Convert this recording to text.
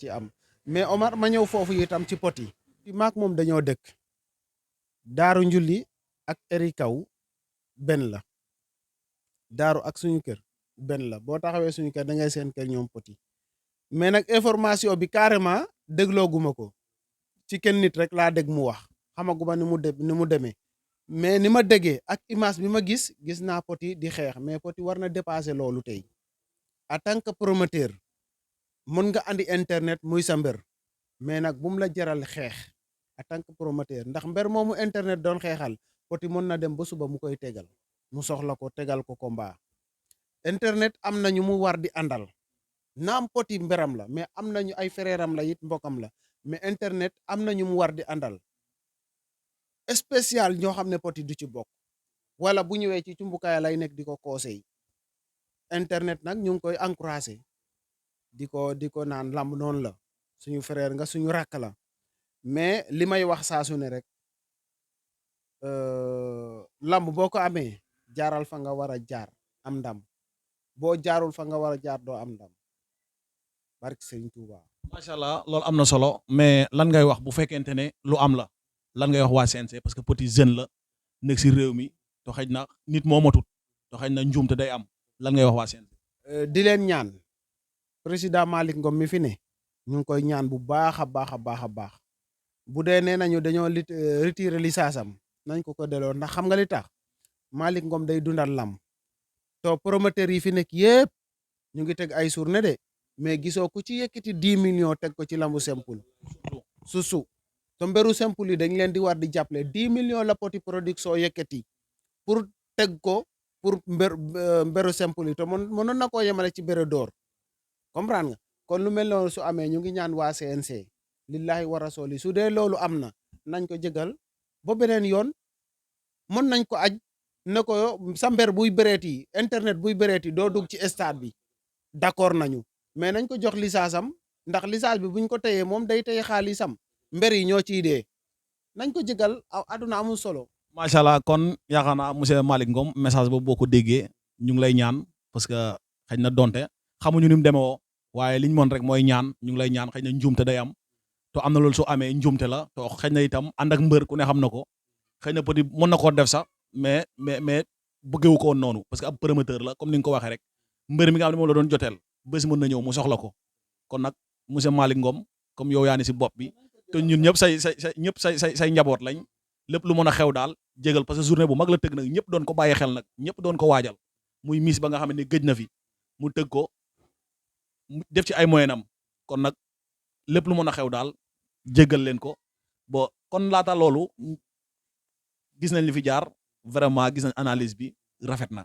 ci am mais Omar ma ñëw foofu itam ci pot yi. Maak moom dañoo dëkk daaru njulli ak eri kaw benn la daaru ak suñu kër benn la boo taxawee suñu kër da ngay seen kër ñoom pot yi mais nag information bi carrément déglooguma ko ci kenn nit rek laa dégg mu wax xamaguma ni mu demee mais ni ma déggee ak image bi ma gis naa pot yi di xeex mais pot yi war na dépasser loolu tey en tant que promoteur mën nga andi internet muy sa mbër mais nag bu mu la jaral xeex en tant que promoteur ndax mbër moomu internet doon xeexal pot yi mën na dem ba suba mu koy tegal mu soxla ko tegal ko combat internet am na ñu mu war di àndal naam pot yi mberam la mais am nañu ay frèram la it mbokam la mais internet am na ñu mu war di àndal spécial ñoo xam ne pot yi du ci bokk wala bu ñëwee ci cumbukaay lay nekk di ko conseil internet nag ñu ngi koy encouragé di ko naan lamb noonu la suñu frère nga suñu rakk la mais li may wax saa su ne rek lamb boo ko amee jaaral fa nga war a jaar am ndam boo jaarul fa nga war a jaar doo am ndam barke Serigne Touba. macha allah loolu am na solo mais lan ngay wax bu fekkente ne lu am la lan ngay wax waa CNG parce que petit jeune la nekk si réew mi to xëj na nit moo matut to xëj na njuumte day am lan ngay wax waa CNG. di leen ñaan président Malick Ngom mi fi ne ñu ngi koy ñaan bu baax a baax a baax a baax bu dee nee nañu dañoo retirer licence am nañ ko delloo ndax xam nga li tax Malick Ngom day dundal lam to promoteur yi fi nekk yépp ñu ngi teg ay journée de mais gisoo ku ci yëkkati 10 millions teg ko ci lambu simple susu to mberu simple yi dañ leen di war di jàppale 10 millions la poti production yëkkati pour teg ko pour mberu simple yi te mënoon na koo yemale ci bëre door comprendre nga kon lu mel noonu su amee ñu ngi ñaan waa CNG lillahi wa rasuli su dee loolu am na nañ ko jégal ba beneen yoon mën nañ ko aj ne ko sa mber buy bëreeti internet buy bëreeti doo dugg ci stade bi d'accord nañu mais nañ ko jox licence am ndax licence bi buñ ko téyee moom day téye xaalisam mber yi ñoo ciy dee nañ ko jégal aduna amul solo. macha allah kon yaakaar naa monsieur Malick Ngom message boobu boo ko déggee ñu ngi lay ñaan parce que xëy na donte xamuñu ni mu demee woo waaye liñ mën rek mooy ñaan ñu ngi lay ñaan xëy na njuumte day am to am na loolu su amee njuumte la to xëy na itam ànd ak mbër ku ne xam na ko xëy na peut-être mën na koo def sax mais bëggewu ko woon noonu parce que ab promoteur la comme ni nga ko waxee rek mbër mi nga xam ne moom la doon joteel bés mën na ñëw mu soxla ko kon nag monsieur Malick Ngom comme yow yaa ni si bopp bi te ñun ñëpp say njaboot lañ lépp lu mën a xew daal jégal parce que journée bu mag la tëgg nag ñëpp doon ko bàyyi xel nag ñëpp doon ko waajal muy miss ba nga xam ne gëj na fi mu tëgg ko def ci ay moyen am kon nag lépp lu mën a xew daal jégal leen ko bo kon laata loolu gis nañ li fi jaar vraiment gis nañ analyse bi rafet na